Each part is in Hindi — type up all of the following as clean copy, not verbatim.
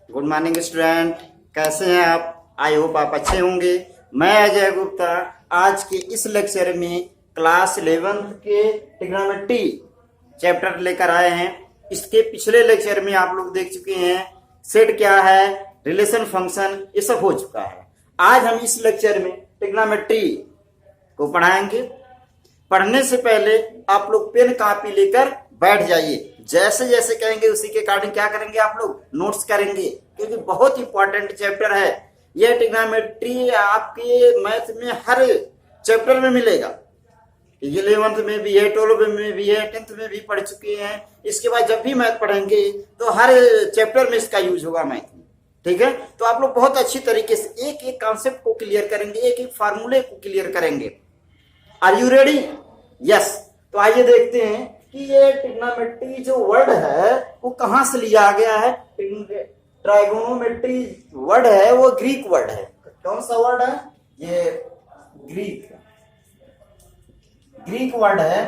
Good morning student. कैसे हैं आप? आई होप आप अच्छे होंगे। मैं अजय गुप्ता आज के इस लेक्चर में क्लास 11th के ट्रिग्नोमेट्री चैप्टर लेकर आए हैं। इसके पिछले लेक्चर में आप लोग देख चुके हैं सेट क्या है, रिलेशन फंक्शन, ये सब हो चुका है। आज हम इस लेक्चर में ट्रिग्नोमेट्री को पढ़ाएंगे। पढ़ने से पहले आप लोग पेन कॉपी लेकर बैठ जाइए। जैसे जैसे कहेंगे उसी के अकॉर्डिंग क्या करेंगे, आप लोग नोट्स करेंगे, क्योंकि बहुत इंपॉर्टेंट चैप्टर है यह। ट्रिग्नोमेट्री आपके मैथ में हर चैप्टर में मिलेगा। 11th में भी है, 12th में भी है, 10th में भी पढ़ चुके हैं। इसके बाद जब भी मैथ पढ़ेंगे तो हर चैप्टर में इसका यूज होगा मैथ में। ठीक है, तो आप लोग बहुत अच्छी तरीके से एक एक कॉन्सेप्ट को क्लियर करेंगे, एक एक फार्मूले को क्लियर करेंगे। Are you ready? यस। तो आइए देखते हैं कि ये ट्रिग्नोमेट्री जो वर्ड है वो कहां से लिया गया है। ट्राइगोनोमेट्री वर्ड है वो ग्रीक वर्ड है। कौन सा वर्ड है ये? ग्रीक वर्ड है।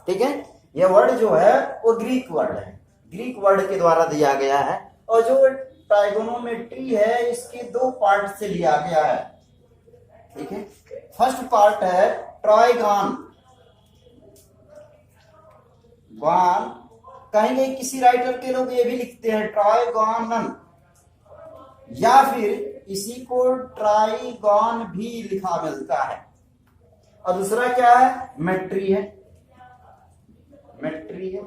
ठीक है, ये वर्ड जो है वो ग्रीक वर्ड है, ग्रीक वर्ड के द्वारा दिया गया है। और जो ट्राइगोनोमेट्री है इसके दो पार्ट से लिया गया है। ठीक है, फर्स्ट पार्ट है ट्राइगॉन। गॉन कहेंगे, किसी राइटर के लोग ये भी लिखते हैं ट्राइगॉनन, या फिर इसी को ट्राइगॉन भी लिखा मिलता है। और दूसरा क्या है? मेट्री है, मेट्री है।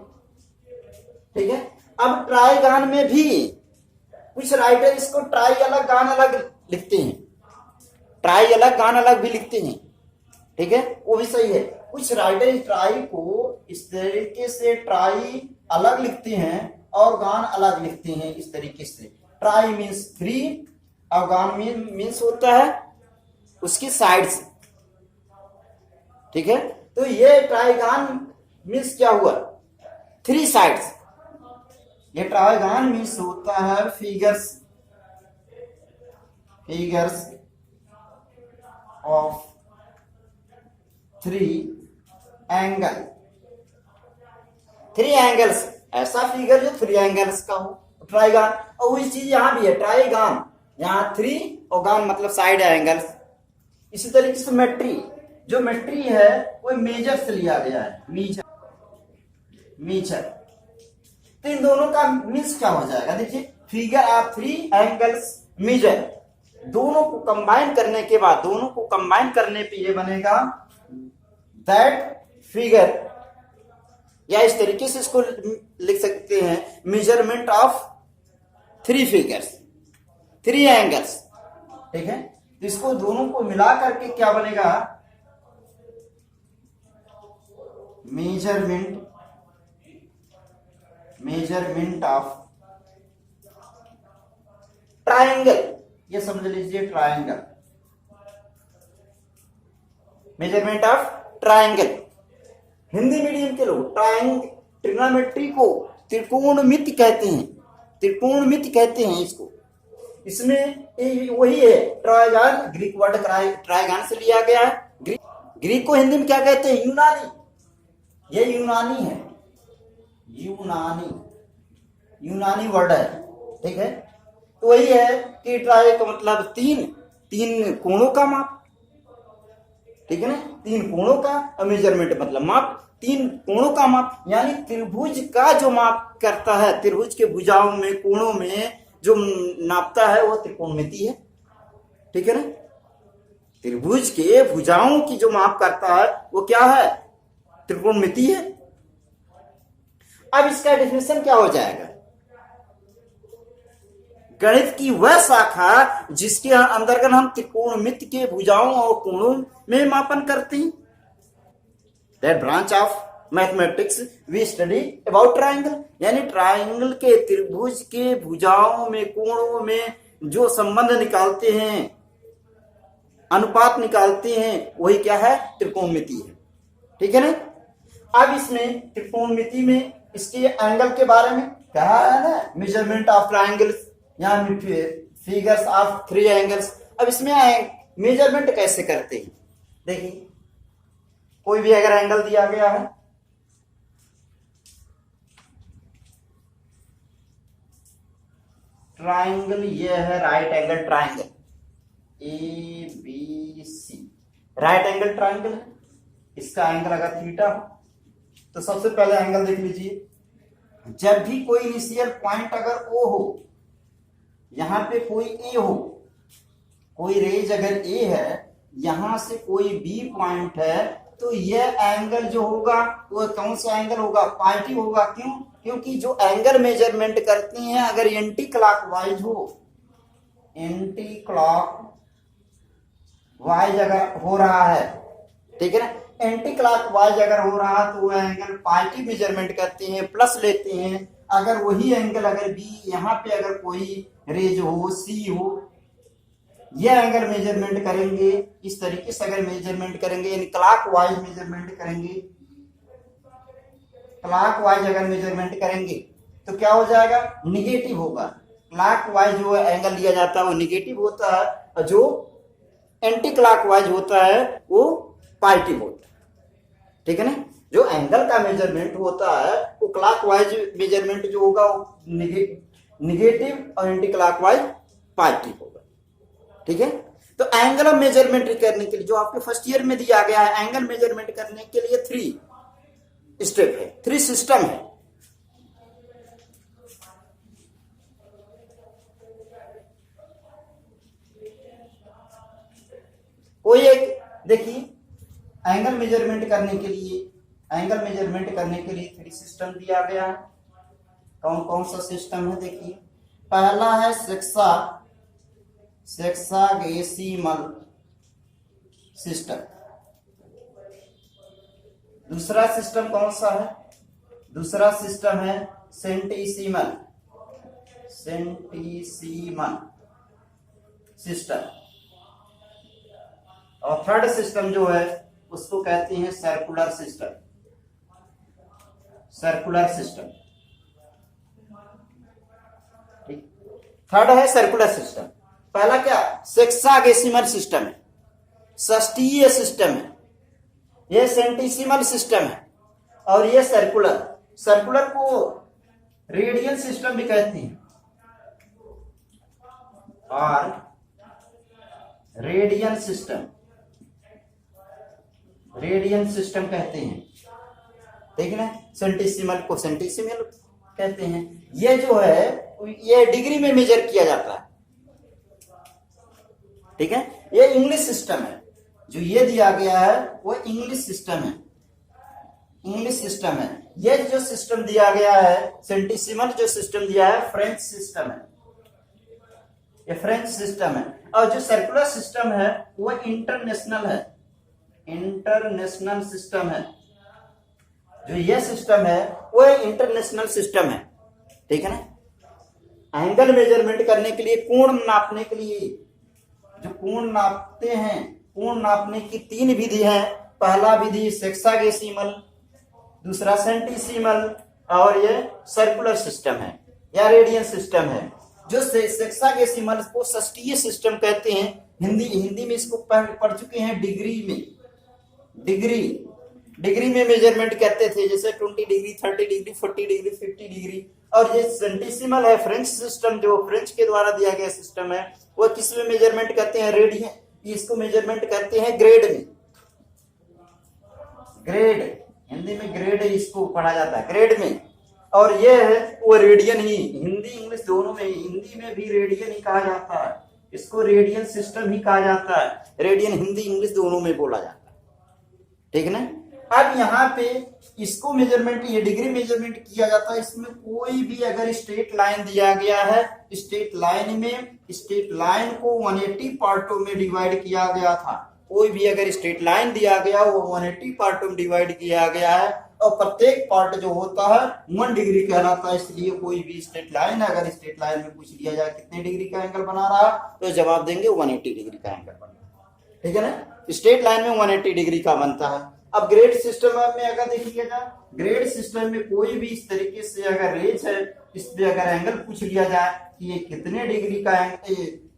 ठीक है, अब ट्राइगॉन में भी कुछ राइटर इसको ट्राई अलग गान अलग लिखते हैं, ट्राई अलग गान अलग भी लिखते हैं। ठीक है, वो भी सही है। कुछ राइटर ट्राई को इस तरीके से ट्राई अलग लिखते हैं और गान अलग लिखते हैं इस तरीके से। ट्राई मीन्स थ्री और गान मीन्स होता है उसकी साइड से। ठीक है, तो ये ट्राइगान मीन्स क्या हुआ? Three sides. ये ट्राइगान मीन्स होता है figures, figures of three angle, three angles, ऐसा फिगर जो थ्री एंगल्स का हो, ट्राइगान। और वही चीज यहां भी है, ट्राइगान, यहां थ्री और गान मतलब साइड एंगल्स। इसी तरीके से मेट्री, जो मेट्री है वो मेजर से लिया गया है, मीजर, मीजर। तो इन दोनों का मीन्स क्या हो जाएगा? देखिए, figure of three angles measure. दोनों को कंबाइन करने के बाद, दोनों को कंबाइन करने पे ये बनेगा दैट फिगर, या इस तरीके से इसको लिख सकते हैं measurement of three figures, three angles. ठीक है, तो इसको दोनों को मिला करके क्या बनेगा? Measurement, measurement of triangle. ये समझ लीजिए triangle, measurement of triangle. Hindi medium के लोग ट्रिग्नोमेट्री को त्रिकोणमिति कहते हैं, त्रिकोणमिति कहते हैं इसको। इसमें वही है ट्राइगॉन, ग्रीक वर्ड ट्राइगॉन से लिया गया है। ग्रीक को हिंदी में क्या कहते हैं? यूनानी। ये यूनानी है, यूनानी, यूनानी वर्ड है। ठीक है, तो वही है कि ट्राई का मतलब तीन, तीन कोणों का माप। ठीक है ना, तीन कोणों का मेजरमेंट मतलब माप, तीन कोणों का माप, यानी त्रिभुज का जो माप करता है, त्रिभुज के भुजाओं में, कोणों में जो नापता है वो त्रिकोणमिति है। ठीक है ना, त्रिभुज के भुजाओं की जो माप करता है वो क्या है? त्रिकोणमिति है। अब इसका डेफिनेशन क्या हो जाएगा? गणित की वह शाखा जिसके अंतर्गत हम त्रिकोणमिति के भुजाओं और कोणों में मापन करते हैं। That branch of mathematics we study about triangle, यानी ट्रायंगल के त्रिभुज के भुजाओं में, कोणों में जो संबंध निकालते हैं, अनुपात निकालते हैं, वही क्या है? त्रिकोणमिति है। ठीक है ना। अब इसमें त्रिकोणमिति में इसके एंगल के बारे में कहा है ना, मेजरमेंट ऑफ ट्रायंगल्स या फिगर्स ऑफ थ्री एंगल्स। अब इसमें मेजरमेंट कैसे करते हैं? देखिए, कोई भी अगर एंगल दिया गया है, ट्राइंगल, ये है right angle triangle, A B C right angle triangle है। इसका एंगल अगर थीटा हो तो सबसे पहले एंगल देख लीजिए, जब भी कोई इनिशियल पॉइंट अगर ओ हो, यहां पे कोई ए हो, कोई रेज अगर ए है, यहां से कोई बी पॉइंट है, तो यह एंगल जो होगा वो कौन सा एंगल होगा? पॉजिटिव होगा। क्यों? क्योंकि जो एंगल मेजरमेंट करती हैं अगर एंटी क्लॉकवाइज हो, एंटी क्लॉकवाइज अगर हो रहा है, ठीक है ना, एंटी क्लॉकवाइज अगर हो रहा तो वह एंगल पॉजिटिव मेजरमेंट करती हैं, प्लस लेते हैं। अगर वही एंगल अगर बी, यहाँ पे अगर कोई रेज हो, सी हो, यह एंगल मेजरमेंट करेंगे, इस तरीके से अगर मेजरमेंट करेंगे, यानी क्लॉकवाइज मेजरमेंट करेंगे, क्लॉकवाइज अगर मेजरमेंट करेंगे तो क्या हो जाएगा? निगेटिव होगा। क्लॉकवाइज जो एंगल लिया जाता है वो निगेटिव होता है, और जो एंटी क्लॉकवाइज होता है वो पॉजिटिव होता है, ठीक है ना। जो एंगल का मेजरमेंट होता है वो क्लॉकवाइज मेजरमेंट जो होगा वो निगेटिव और एंटी क्लॉकवाइज पॉजिटिव होगा, ठीक है। तो एंगल मेजरमेंट करने के लिए जो आपके फर्स्ट ईयर में दिया गया है, एंगल मेजरमेंट करने के लिए 3 स्टेप है, 3 सिस्टम है। कोई एक देखिए, एंगल मेजरमेंट करने के लिए, एंगल मेजरमेंट करने के लिए 3 सिस्टम दिया गया है। कौन कौन सा सिस्टम है? देखिए, पहला है सेक्सागेसिमल सिस्टम। दूसरा सिस्टम कौन सा है? दूसरा सिस्टम है सेंटीसीमल सिस्टम। और थर्ड सिस्टम जो है उसको कहते हैं सर्कुलर सिस्टम। ठीक, थर्ड है सर्कुलर सिस्टम। पहला क्या? सेक्सागेसिमल सिस्टम है, षष्ठीय सिस्टम है, ये सेंटीसिमल सिस्टम है, और ये सर्कुलर को रेडियल सिस्टम भी कहते हैं, और रेडियल सिस्टम कहते हैं, ठीक है ना। सेंटीसिमल को सेंटीसिमल कहते हैं। ये जो है ये डिग्री में मेजर किया जाता है, ठीक है। ये इंग्लिश सिस्टम है, जो ये दिया गया है वो इंग्लिश सिस्टम है। ये जो सिस्टम दिया गया है सेंटीसिमल, जो सिस्टम दिया है फ्रेंच सिस्टम है, ये फ्रेंच सिस्टम है। और जो सर्कुलर सिस्टम है वो इंटरनेशनल सिस्टम है। जो ये सिस्टम है वो इंटरनेशनल सिस्टम है, ठीक है ना। एंगल मेजरमेंट करने के लिए, कोण नापने के लिए, जो कोण नापते हैं, कोण नापने की 3 विधि है। पहला विधि सेक्सागेसिमल, दूसरा सेंटीसिमल, और ये सर्कुलर सिस्टम है या रेडियल सिस्टम है। जो सेक्सागेसिमल को षष्ठीय सिस्टम कहते हैं। हिंदी में इसको पढ़ चुके हैं डिग्री में मेजरमेंट करते थे, जैसे 20 डिग्री, 30 डिग्री, 40 डिग्री, 50 डिग्री। और ये सेंटीसिमल है फ्रेंच सिस्टम, जो फ्रेंच के द्वारा दिया गया सिस्टम है, वो किस में मेजरमेंट करते हैं? रेडियन। इसको मेजरमेंट करते हैं ग्रेड में, हिंदी में ग्रेड इसको पढ़ा जाता है, ग्रेड में। और ये है वो रेडियन ही, हिंदी इंग्लिश दोनों में, हिंदी में भी रेडियन ही कहा जाता है, इसको रेडियन सिस्टम ही कहा जाता है। रेडियन हिंदी इंग्लिश दोनों में बोला जाता है, ठीक है ना। अब यहाँ पे इसको मेजरमेंट, ये डिग्री मेजरमेंट किया जाता है। इसमें कोई भी अगर स्ट्रेट लाइन दिया गया है, स्ट्रेट लाइन को 180 पार्टों में डिवाइड किया गया था। कोई भी अगर स्ट्रेट लाइन दिया गया वो 180 पार्टों में डिवाइड किया गया है, और प्रत्येक पार्ट जो होता है 1 डिग्री कहलाता है। इसलिए कोई भी स्ट्रेट लाइन, अगर स्ट्रेट लाइन में पूछ लिया जाए कितने डिग्री का एंगल बना रहा, तो जवाब देंगे 180 डिग्री का एंगल बना रहा, ठीक है ना। स्ट्रेट लाइन में 180 डिग्री का बनता है। अब ग्रेड सिस्टम में अगर देखिएगा, ग्रेड सिस्टम में कोई भी इस तरीके से अगर रेज है, इसमें अगर एंगल पूछ लिया जाए कि ये कितने डिग्री का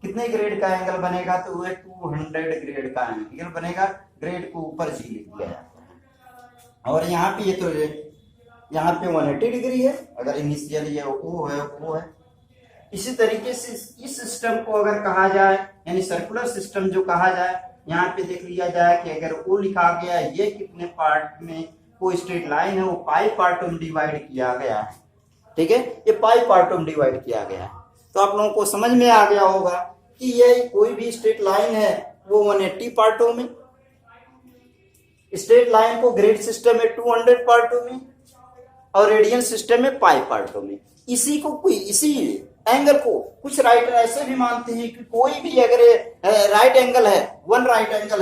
कितने ग्रेड का एंगल बनेगा, तो वह 200 ग्रेड का एंगल बनेगा। ग्रेड को ऊपर जी लिख दिया जाता है। और यहाँ पे ये तो यहाँ पे 180 डिग्री है, अगर इनिशियल ये वो है। इसी तरीके से इस सिस्टम को अगर कहा जाए, यानी सर्कुलर सिस्टम जो कहा जाए, यहाँ पे देख लिया जाए कि अगर वो लिखा गया ये कितने पार्ट में, वो स्ट्रेट लाइन है वो पाई पार्टों में डिवाइड किया गया है, ठीक है, ये पाई पार्टों में डिवाइड किया गया है। तो आप लोगों को समझ में आ गया होगा कि ये कोई भी स्ट्रेट लाइन है वो 180 पार्टों में, स्ट्रेट लाइन को ग्रेड सिस्टम में 200 पार्टों में और रेडियन सिस्टम में पाई पार्टों में। इसी एंगल को कुछ राइटर ऐसे भी मानते हैं कि कोई भी अगर राइट एंगल है, one right angle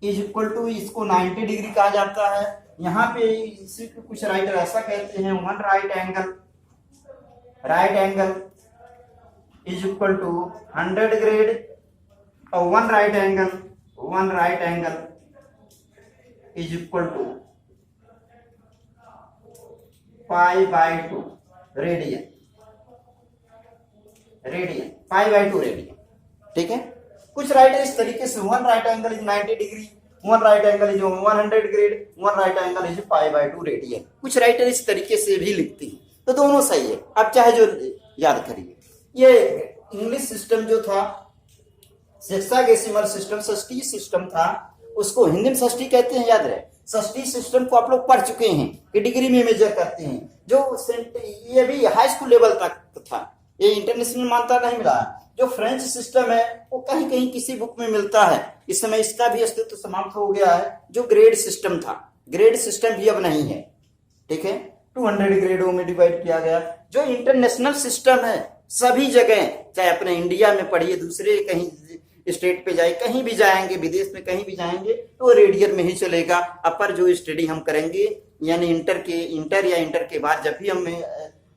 is equal to, इसको 90 डिग्री कहा जाता है। यहाँ पे इसी को कुछ राइटर ऐसा कहते हैं, one right angle is equal to 100 grade और one right angle is equal to pi by 2 radian, pi by 2 radian, ठीक है। कुछ राइटर इस तरीके से one right angle is 90 degree, one right angle is 100 grade, one right angle is pi by 2 radian, कुछ राइटर इस तरीके से भी लिखते हैं। तो दोनों सही है, आप चाहे जो याद करिए। ये इंग्लिश सिस्टम जो था सेक्साडेसिमल सिस्टम, षष्ठी सिस्टम था, उसको हिंदी में षष्ठी कहते हैं, याद रहे। षष्ठी सिस्टम को आप लोग पढ़ चुके हैं कि डिग्री में मेजर करते हैं, ये भी हाई स्कूल लेवल तक था, ये इंटरनेशनल मान्यता नहीं मिला। जो फ्रेंच सिस्टम है वो कहीं कहीं किसी बुक में मिलता है, इस समय इसका भी अस्तित्व समाप्त हो गया है। जो ग्रेड सिस्टम था, ग्रेड सिस्टम भी अब नहीं है, ठीक है, 200 ग्रेडों में डिवाइड किया गया। जो इंटरनेशनल सिस्टम है सभी जगह, चाहे अपने इंडिया में पढ़िए, दूसरे कहीं स्टेट पे जाए, कहीं भी जाएंगे, विदेश में कहीं भी जाएंगे तो रेडियन में ही चलेगा। अपर जो स्टडी हम करेंगे, यानी इंटर या इंटर के बाद जब भी हम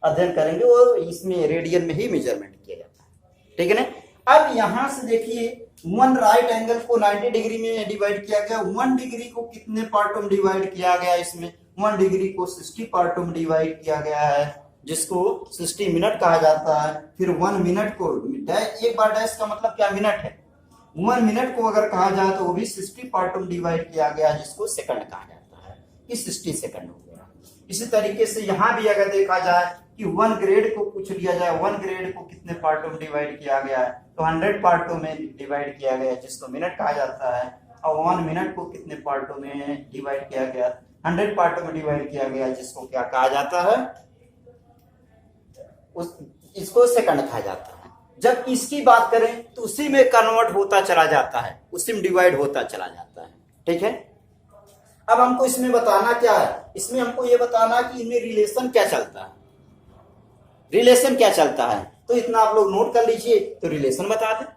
अध्ययन करेंगे वो इसमें रेडियन में ही मेजरमेंट किया जाता है, ठीक है ना। अब यहां से देखिए, वन राइट एंगल को 90 डिग्री में डिवाइड किया गया, 1 डिग्री को कितने पार्टों में डिवाइड किया गया, इसमें 1 डिग्री को 60 पार्टों में डिवाइड किया गया है, जिसको 60 मिनट कहा जाता है। फिर 1 मिनट को एक बार डैश का मतलब क्या, मिनट है। 1 मिनट को अगर कहा जाए तो वो भी 60 पार्टों में डिवाइड किया गया, जिसको सेकंड कहा जाता है, कि 60 सेकंड हो गया। इसी तरीके से यहाँ भी अगर देखा जाए कि 1 ग्रेड को पूछ लिया जाए, 1 ग्रेड को कितने पार्टों में डिवाइड किया गया है, तो 100 पार्टों में डिवाइड किया गया, जिसको मिनट कहा जाता है। और 1 मिनट को कितने पार्टों में डिवाइड किया गया, 100 पार्टों में डिवाइड किया गया, जिसको क्या कहा जाता है, इसको सेकंड कहा जाता है। जब इसकी बात करें तो उसी में कन्वर्ट होता चला जाता है, उसी में डिवाइड होता चला जाता है, ठीक है। अब हमको इसमें बताना क्या है, इसमें हमको ये बताना कि इनमें रिलेशन क्या चलता है, रिलेशन क्या चलता है। तो इतना आप लोग नोट कर लीजिए, तो रिलेशन बता दें।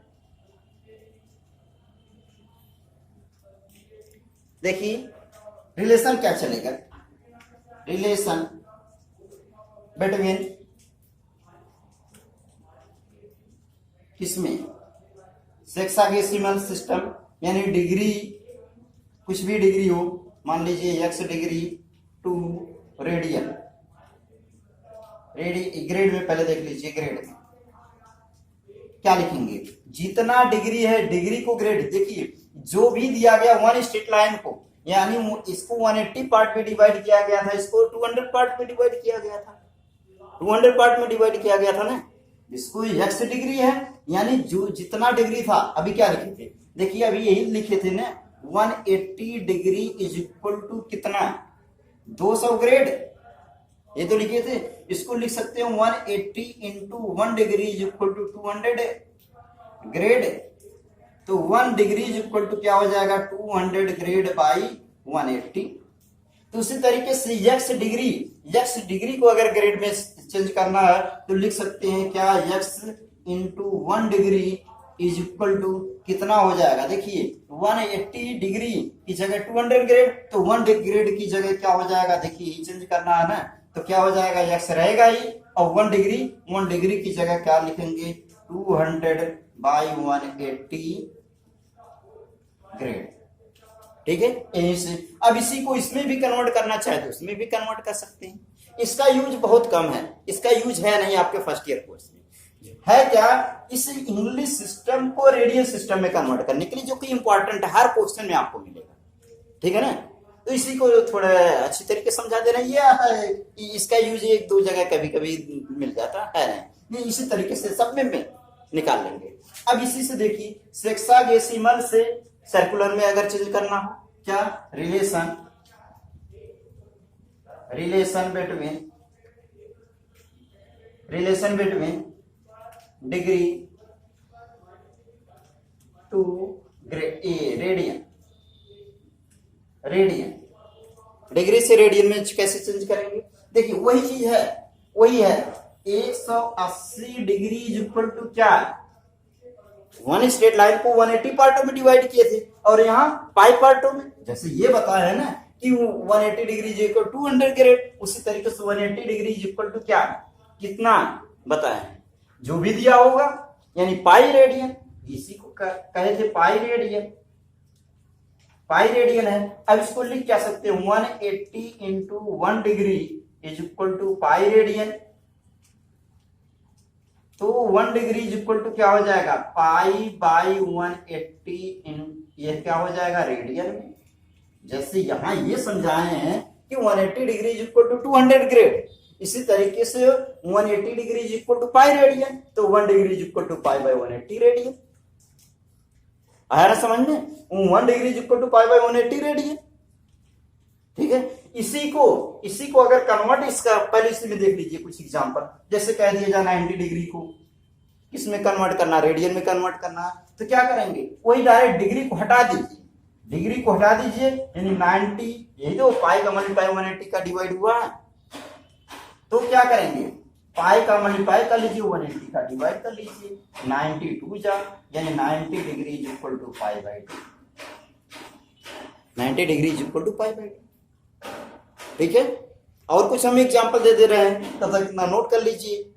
देखिए रिलेशन क्या चलेगा, रिलेशन बिटवीन किसमें, सेक्साडेसिमल सिस्टम, यानी डिग्री, कुछ भी डिग्री हो, मान लीजिए x degree to radian, grade में पहले देख लीजिए, ग्रेड में क्या लिखेंगे, जितना डिग्री है डिग्री को ग्रेड। देखिए जो भी दिया गया 1 स्ट्रेट लाइन को, यानी इसको 180 पार्ट में डिवाइड किया गया था, इसको 200 पार्ट में डिवाइड किया गया था, 200 पार्ट में डिवाइड किया गया था ना। इसको x डिग्री है, यानी जो जितना डिग्री था, अभी क्या लिखे थे, देखिए अभी यही लिखे थे ना, 180 डिग्री इज इक्वल टू कितना, 200 ग्रेड, ये तो लिखे थे। इसको लिख सकते हैं 180 into 1 degree is equal to 200 grade. तो 1 डिग्री इज इक्वल टू क्या हो जाएगा, 200 ग्रेड बाई 180। तो उसी तरीके से x डिग्री को अगर ग्रेड में चेंज करना है तो लिख सकते हैं क्या, x into 1 degree is equal to कितना हो जाएगा, देखिए 180 डिग्री की जगह 200 ग्रेड, तो 1 ग्रेड की जगह क्या हो जाएगा, देखिए चेंज करना है ना, तो क्या हो जाएगा, x रहेगा ही, और 1 डिग्री की जगह क्या लिखेंगे, 200 बाई 180 ग्रेड, ठीक है। यहीं से अब इसी को इसमें भी कन्वर्ट करना चाहे तो इसमें भी कन्वर्ट कर सकते हैं। इसका यूज बहुत कम है, इसका यूज है नहीं आपके फर्स्ट ईयर कोर्स में, है क्या, इस इंग्लिश सिस्टम को रेडियन सिस्टम में कन्वर्ट करने के लिए, जो कि इंपॉर्टेंट है, हर क्वेश्चन में आपको मिलेगा, ठीक है ना। तो इसी को थोड़ा अच्छी तरीके से समझा दे रहे हैं। ये है इसका यूज एक दो जगह कभी कभी मिल जाता है, ये इसी तरीके से सब में निकाल लेंगे। अब इसी से देखिए सेक्सागेसिमल से सर्कुलर में अगर चेंज करना हो, क्या relation between degree to radian degree से रेडियन में कैसे चेंज करेंगे? देखिए वही है 180 डिग्री इज इक्वल टू क्या, वन स्ट्रेट लाइन को 180 पार्टों में डिवाइड किए थे और यहाँ पाई पार्टों में, जैसे ये बताया है ना कि 180 degree is equal to 200 grade, उसी तरीके से 180 डिग्री इज इक्वल टू क्या, कितना बताया है, जो भी दिया होगा यानी पाई रेडियन, इसी को कहे थे पाई रेडियन है। अब इसको लिख क्या सकते हैं 180 into 1 degree is equal to pi radian, तो 1 डिग्री इज इक्वल टू क्या हो जाएगा पाई बाई 180 ये क्या हो जाएगा रेडियन में। जैसे यहां ये समझाए हैं कि 180 degree is equal to 200 grade, इसी तरीके से 180 degree is equal to pi radian, तो 1 degree is equal to pi by 180 radian. आया ना समझ में, 1 degree is equal to pi by 180 radian. ठीक है, इसी को अगर कन्वर्ट इसका पहले इसी में देख लीजिए कुछ एग्जांपल, जैसे कह दिया जाए 90 डिग्री को किसमें कन्वर्ट करना, रेडियन में कन्वर्ट करना, तो क्या करेंगे वही डायरेक्ट डिग्री को हटा दीजिए यानी 90, यही तो पाई का मल्टीप्लाई 180 का डिवाइड हुआ है, तो क्या करेंगे पाई का मल्टीप्लाई कर लीजिए 180 का डिवाइड कर लीजिए, 92 जा यानी 90 degree is equal to pi by 2, 90 degree is equal to pi by 2। ठीक है, और कुछ हम एग्जांपल दे रहे हैं तब तक इतना नोट कर लीजिए।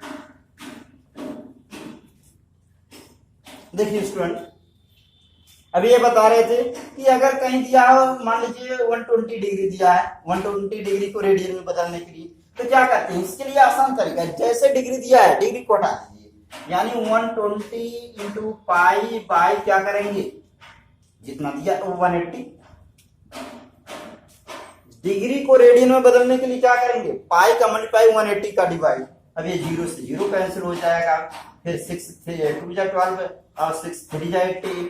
देखिए स्टूडेंट, अभी ये बता रहे थे कि अगर कहीं दिया हो मान लीजिए 120 डिग्री दिया है, 120 डिग्री को रेडियन में बदलने के लिए तो क्या करते हैं, इसके लिए आसान तरीका है, जैसे डिग्री दिया है डिग्री को हटा दीजिए यानी 120 इंटू पाई बाई क्या करेंगे जितना दिया 180, डिग्री को रेडियन में बदलने के लिए क्या करेंगे पाई का मल्टीप्लाई 180 का डिवाइड, अब ये 0 से 0 कैंसिल हो जाएगा, फिर 6 2 जा 12 और 6 3 जा 80,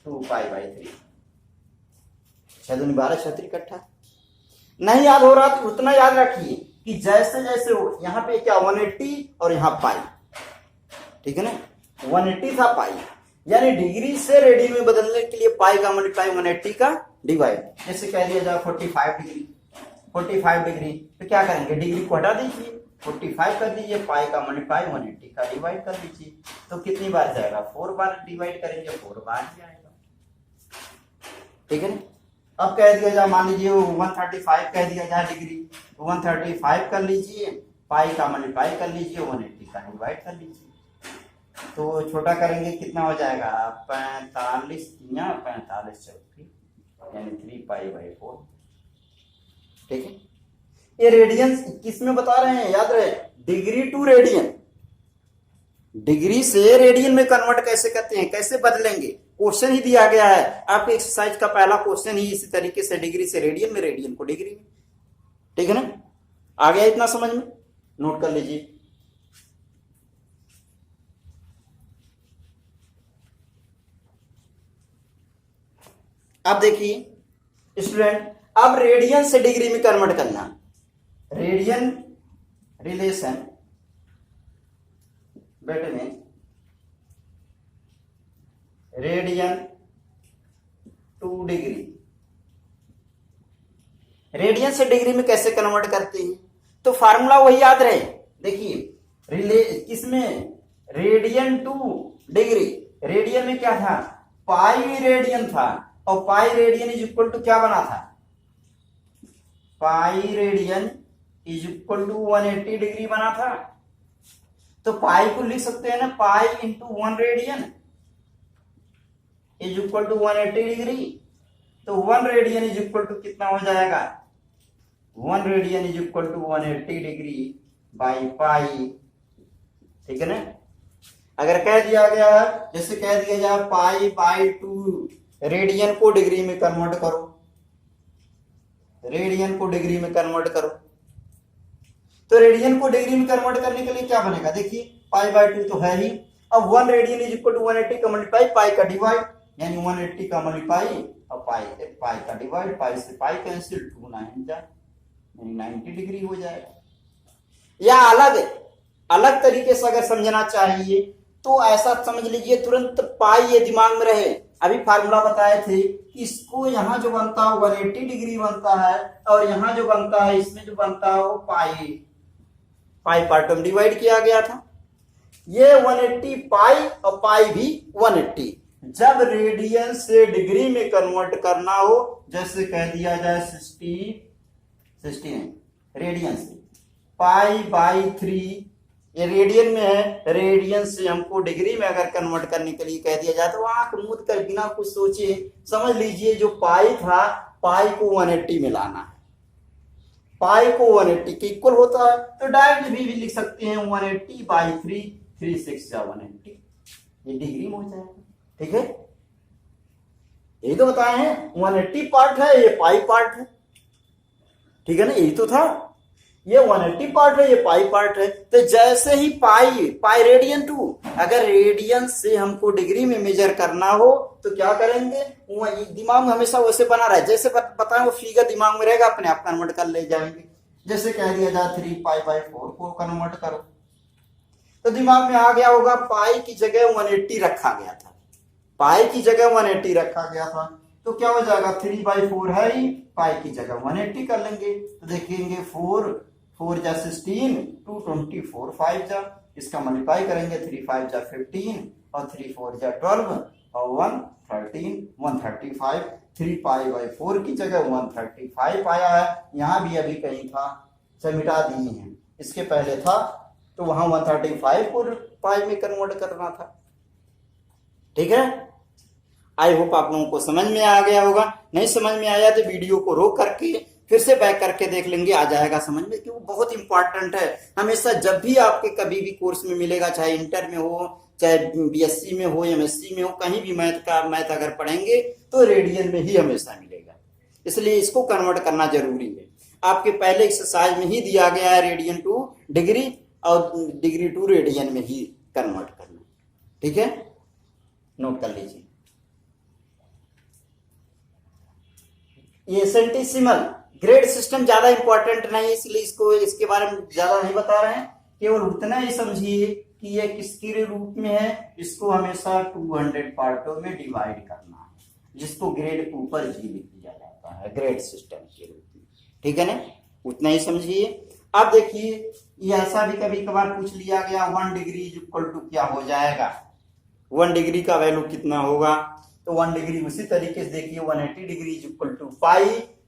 2 पाई बाई 3, 6 दूनी 12 6 इकट्ठा। नहीं याद हो रहा तो उतना याद रखिए कि जैसे जैसे हो यहाँ पे क्या 180 और यहाँ पाई, ठीक है ना, 180 था पाई यानी डिग्री से रेडियन में बदलने के लिए पाई का मल्टीप्लाई 180 का डिवाइड, जैसे कह दिया जाए 45 डिग्री तो क्या करेंगे डिग्री को हटा दीजिए 45 कर दीजिए, पाई का मल्टीप्लाई 180 का डिवाइड कर दीजिए, तो कितनी बार जाएगा 4 बार डिवाइड करेंगे 4 बार जाएगा। ठीक है ना, अब कह दिया जाए मान लीजिए 135 कह दिया जाए डिग्री, 135 कर लीजिए, पाई का मल्टीप्लाई कर लीजिए 180 का डिवाइड कर लीजिए, तो छोटा करेंगे कितना हो जाएगा 45 या 45 चौकी यानी 3 पाई बाई 4। ठीक है, ये रेडियन किस में बता रहे हैं याद रहे, डिग्री टू रेडियन, डिग्री से रेडियन में कन्वर्ट कैसे करते हैं, कैसे बदलेंगे, क्वेश्चन ही दिया गया है आपके एक्सरसाइज का पहला क्वेश्चन ही इसी तरीके से डिग्री से रेडियन में, रेडियन को डिग्री में। ठीक है ना, आ गया इतना समझ में, नोट कर लीजिए। अब देखिए स्टूडेंट, अब रेडियन से डिग्री में कन्वर्ट करना, radian relation between radian two degree, radian से डिग्री में कैसे कन्वर्ट करते हैं, तो फार्मूला वही याद रहे, देखिए किसमें रेडियन टू डिग्री, रेडियन में क्या था पाई रेडियन था और pi radian is equal to क्या बना था, pi radian is equal to 180 degree बना था, तो पाई को लिख सकते हैं ना pi into 1 radian is equal to 180 degree, तो 1 रेडियन इज इक्वल टू कितना हो जाएगा 1 radian is equal to 180 degree by pi. ठीक है ना, अगर कह दिया गया जैसे कह दिया जाए पाई बाई 2 रेडियन को डिग्री में कन्वर्ट करो, रेडियन को डिग्री में कन्वर्ट करो। तो रेडियन को डिग्री में कन्वर्ट करने के लिए क्या बनेगा, देखिए पाई बाय 2 तो है ही। अब 1 रेडियन इज इक्वल टू 180 का मल्टीप्लाई पाई का डिवाइड, यानी 180 का मल्टीप्लाई और पाई का डिवाइड, पाई से पाई कैंसिल, 2 9 जा यानी 90 डिग्री हो जाएगा। या अलग तरीके से अगर समझना चाहिए तो ऐसा समझ लीजिए, तुरंत पाई ये दिमाग में रहे। अभी फार्मूला बताए थे कि इसको यहाँ जो बनता है 180 डिग्री बनता है, और यहाँ जो बनता है इसमें जो बनता है वो पाई पार्ट में डिवाइड किया गया था। ये 180 पाई और पाई भी 180। जब रेडियन से डिग्री में कन्वर्ट करना हो, जैसे कह दिया जाए 60 रेडियन से पाई बाई 3, ये रेडियन में है, रेडियन से हमको डिग्री में अगर कन्वर्ट करने के लिए कह दिया जाए तो आंख मूंद कर बिना कुछ सोचे समझ लीजिए जो पाई था, पाई को 180 में लाना है। पाई को 180 के इक्वल होता है तो डायरेक्ट भी लिख सकते हैं 180 बाई 3, 3 6 जा 180, ये डिग्री में हो जाएगा। ठीक है, यही तो बताए हैं, 180 पार्ट है, ये पाई पार्ट है। ठीक है ना, यही तो था, ये 180 पार्ट है, ये पाई पार्ट है। तो जैसे ही पाई रेडियन 2, अगर रेडियन से हमको डिग्री में मेजर करना हो तो क्या करेंगे, दिमाग में हमेशा वैसे बना रहा है, जैसे बताएं वो फिगर दिमाग में रहेगा, अपने आप कन्वर्ट कर ले जाएंगे। जैसे कह दिया जाए 3 पाई बाई 4 को कन्वर्ट करो, तो दिमाग में आ गया होगा पाई की जगह 180 रखा गया था, पाई की जगह 180 रखा गया था, तो क्या हो जाएगा 3 बाई 4 है ही, पाई की जगह 180 कर लेंगे तो देखेंगे 4 जा 16, 2 24 5 जा, इसका मल्टीप्लाई करेंगे 3 5 जा 15 और 3 4 जा 12 और 1 13 135, 3 पाई बाई 4 की जगह 135 आया है। यहाँ भी अभी कहीं था, सब मिटा दिए हैं, इसके पहले था तो वहां 135 को पाई में कन्वर्ट करना था। ठीक है, आई होप आप लोगों को समझ में आ गया होगा। नहीं समझ में आया तो वीडियो को रोक करके फिर से बैक करके देख लेंगे, आ जाएगा समझ में, कि वो बहुत इंपॉर्टेंट है। हमेशा जब भी आपके कभी भी कोर्स में मिलेगा, चाहे इंटर में हो, चाहे बीएससी में हो, एमएससी में हो, कहीं भी मैथ अगर पढ़ेंगे तो रेडियन में ही हमेशा मिलेगा। इसलिए इसको कन्वर्ट करना जरूरी है। आपके पहले एक्सरसाइज में ही दिया गया है रेडियन टू डिग्री और डिग्री टू रेडियन में ही कन्वर्ट करना। ठीक है, नोट कर लीजिए। ये सेंटिसिमल ग्रेड सिस्टम ज्यादा इंपॉर्टेंट नहीं, इसलिए इसके बारे में ज्यादा नहीं बता रहे हैं, केवल उतना ही समझिए कि ये किसके रूप में है, इसको हमेशा 200 पार्टों में डिवाइड करना है, जिसको ग्रेड के ऊपर जी लिख दिया जाता है ग्रेड सिस्टम के रूप में। ठीक है ना, उतना ही समझिए। अब देखिए, ये ऐसा भी कभी कभार पूछ लिया गया 1 डिग्री इज इक्वल टू क्या हो जाएगा, 1 डिग्री का वैल्यू कितना होगा, तो 1 डिग्री उसी तरीके से देखिए 180 डिग्री इज इक्वल टू पाई,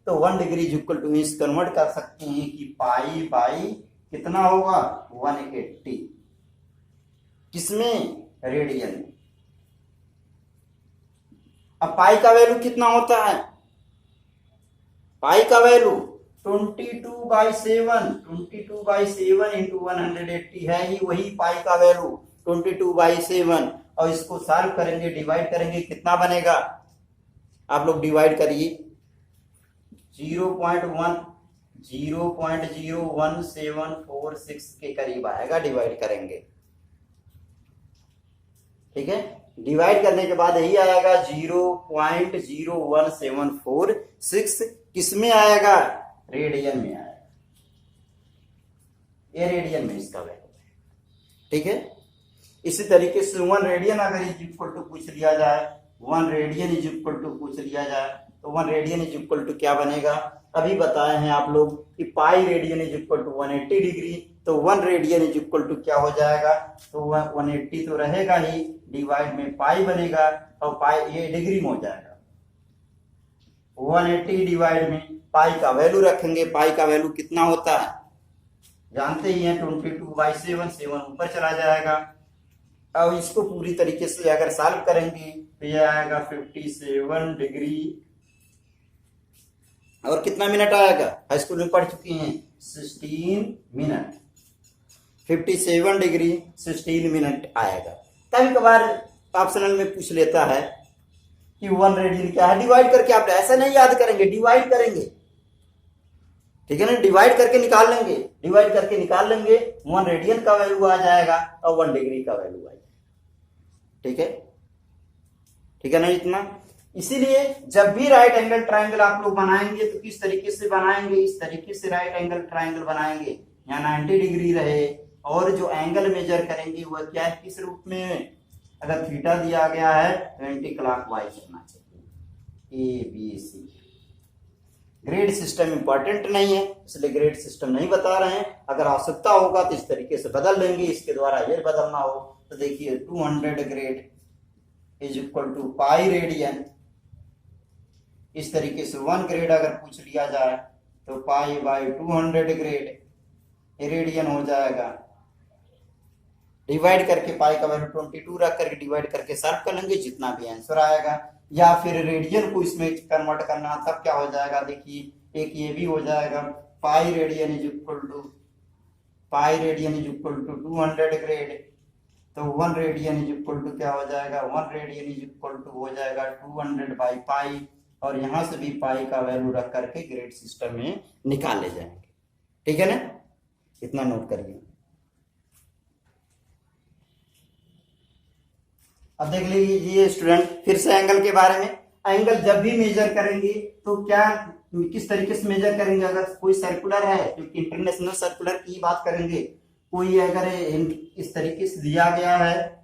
तो 1 डिग्री इज इक्वल टू इस कन्वर्ट कर सकते हैं कि पाई बाई कितना होगा 180, किसमें, रेडियन में। अब पाई का वैल्यू कितना होता है, पाई का वैल्यू 22/7, 22/7 इंटू 180 है ही, वही पाई का वैल्यू 22/7, और इसको सॉल्व करेंगे, डिवाइड करेंगे, कितना बनेगा, आप लोग डिवाइड करिए, 0.01746 के करीब आएगा, डिवाइड करेंगे। ठीक है, डिवाइड करने के बाद यही आएगा 0.01746, किसमें आएगा, रेडियन में आएगा, ये रेडियन में इसका वैल्यू है। ठीक है, इसी तरीके से 1 रेडियन अगर इज इक्वल टू पूछ लिया जाए, 1 रेडियन इज इक्वल टू पूछ लिया जाए, तो 1 रेडियन इज इक्वल टू क्या बनेगा, अभी बताए हैं आप लोग कि pi radian is equal to 180 degree, तो 1 रेडियन इज इक्वल टू क्या हो जाएगा, तो 180 तो रहेगा ही, डिवाइड में पाई बनेगा, और पाई ये डिग्री में हो जाएगा, 180 डिवाइड में पाई का वैल्यू रखेंगे, पाई का वैल्यू कितना होता है जानते ही हैं, 22/7, 7 ऊपर चला जाएगा। अब इसको पूरी तरीके से अगर सॉल्व करेंगे तो यह आएगा 57 डिग्री, और कितना मिनट आएगा, हाई स्कूल में पढ़ चुके हैं, 16 मिनट, 57 डिग्री 16 मिनट आएगा। कभी कभार ऑप्शनल में पूछ लेता है कि 1 रेडियन क्या है, डिवाइड करके, आप ऐसा नहीं याद करेंगे, डिवाइड करेंगे, ठीक है ना, डिवाइड करके निकाल लेंगे, डिवाइड करके निकाल लेंगे, 1 रेडियन का वैल्यू आ जाएगा और 1 डिग्री का वैल्यू आ जाएगा। ठीक है ना इतना। इसीलिए जब भी राइट एंगल ट्राइंगल आप लोग बनाएंगे तो किस तरीके से बनाएंगे, इस तरीके से राइट एंगल ट्राइंगल बनाएंगे, यहाँ 90 डिग्री रहे और जो एंगल मेजर करेंगे वह क्या है, किस रूप में, अगर थीटा दिया गया है तो एंटी क्लॉकवाइज होना चाहिए, A B C. Grade system important नहीं है इसलिए ग्रेड सिस्टम नहीं बता रहे हैं, अगर आवश्यकता होगा तो इस तरीके से बदल लेंगे, इसके द्वारा ये बदलना हो तो देखिए 200 grade is equal to pi radian, इस तरीके से 1 ग्रेड अगर पूछ लिया जाए तो पाई बाई 200 ग्रेड रेडियन हो जाएगा। डिवाइड करके पाई का वैल्यू 22 रख करके डिवाइड करके सॉल्व कर लेंगे, जितना भी आंसर आएगा। या फिर रेडियन को इसमें कन्वर्ट करना, तब क्या हो जाएगा, देखिए एक ये भी हो जाएगा, pi radian is equal to 200 grade, तो 1 रेडियन इज इक्वल टू क्या हो जाएगा, 1 रेडियन इज इक्वल टू हो जाएगा 200 बाई पाई, और यहां से भी पाई का वैल्यू रख करके ग्रेड सिस्टम में निकाल ले जाएंगे। ठीक है ना, इतना नोट करिए। अब देख लीजिए स्टूडेंट फिर से एंगल के बारे में। एंगल जब भी मेजर करेंगे तो क्या किस तरीके से मेजर करेंगे, अगर कोई सर्कुलर है, क्योंकि इंटरनेशनल सर्कुलर की बात करेंगे, कोई अगर इस तरीके से दिया गया है,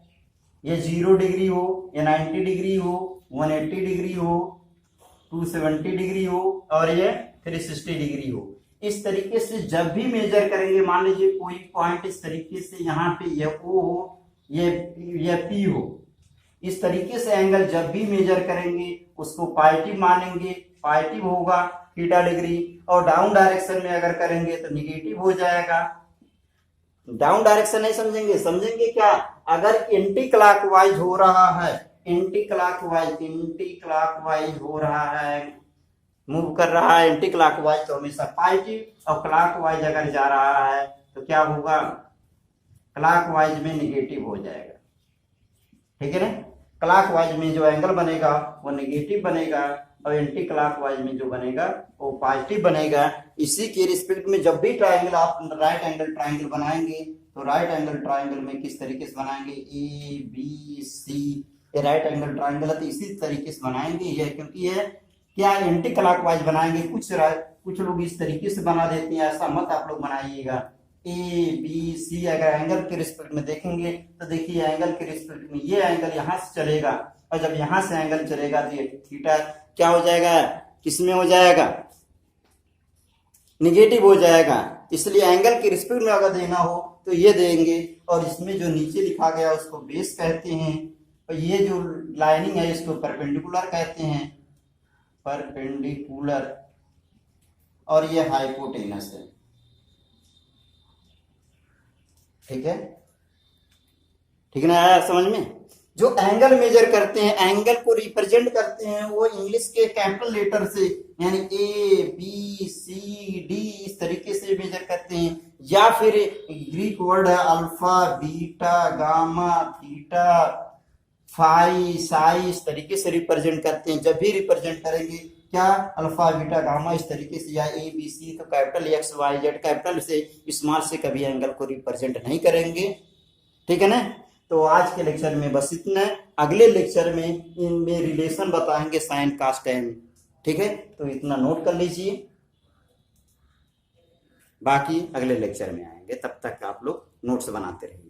ये 0 डिग्री हो या 90 डिग्री हो, 180 डिग्री हो, 270 डिग्री हो और ये 360 डिग्री हो, इस तरीके से जब भी मेजर करेंगे, मान लीजिए कोई पॉइंट इस तरीके से यहाँ पे ये O हो, ये P हो, इस तरीके से एंगल जब भी मेजर करेंगे उसको पॉजिटिव मानेंगे, पॉजिटिव होगा थीटा डिग्री, और डाउन डायरेक्शन में अगर करेंगे तो निगेटिव हो जाएगा। डाउन डायरेक्शन नहीं समझेंगे, समझेंगे क्या, अगर एंटी क्लॉकवाइज हो रहा है, एंटी क्लॉकवाइज हो रहा है, मूव कर रहा है एंटी क्लॉकवाइज, तो हमेशा पॉजिटिव, और क्लॉकवाइज अगर जा रहा है तो क्या होगा, क्लॉकवाइज में निगेटिव हो जाएगा। ठीक है ना, क्लॉकवाइज में जो एंगल बनेगा वो नेगेटिव बनेगा और एंटी क्लॉकवाइज में जो बनेगा वो पॉजिटिव बनेगा। इसी के रिस्पेक्ट में जब भी ट्राइंगल आप राइट एंगल ट्राइंगल बनाएंगे तो राइट एंगल ट्राइंगल में किस तरीके से बनाएंगे, ए बी सी, ये राइट एंगल ट्राइंगल है तो इसी तरीके से बनाएंगे। ये क्योंकि ये क्या एंटी क्लॉकवाइज बनाएंगे, कुछ लोग इस तरीके से बना देते हैं, ऐसा मत आप लोग बनाइएगा। ए बी सी अगर एंगल के रिस्पेक्ट में देखेंगे तो देखिए एंगल के रिस्पेक्ट में ये एंगल यहां से चलेगा, और जब यहां से एंगल चलेगा तो ये थीटा क्या हो जाएगा, किसमें हो जाएगा, निगेटिव हो जाएगा। इसलिए एंगल के रिस्पेक्ट में अगर देना हो तो ये देंगे, और इसमें जो नीचे लिखा गया उसको बेस कहते हैं, और ये जो लाइनिंग है इसको परपेंडिकुलर कहते हैं, परपेंडिकुलर, और ये हाइपोटेनस है। ठीक है, ठीक है ना, आया समझ में। जो एंगल मेजर करते हैं, एंगल को रिप्रेजेंट करते हैं, वो इंग्लिश के कैपिटल लेटर से, यानी ए बी सी डी इस तरीके से मेजर करते हैं, या फिर ग्रीक वर्ड है alpha beta gamma theta phi psi, इस तरीके से रिप्रेजेंट करते हैं। जब भी रिप्रेजेंट करेंगे क्या, अल्फा बीटा गामा इस तरीके से, या ए बी सी, तो capital X Y Z, capital से स्मॉल से कभी एंगल को रिप्रेजेंट नहीं करेंगे। ठीक है ना, तो आज के लेक्चर में बस इतना। अगले लेक्चर में इनमें रिलेशन बताएंगे साइन कास टेन। ठीक है, तो इतना नोट कर लीजिए, बाकी अगले लेक्चर में आएंगे, तब तक आप लोग नोट्स बनाते रहिए।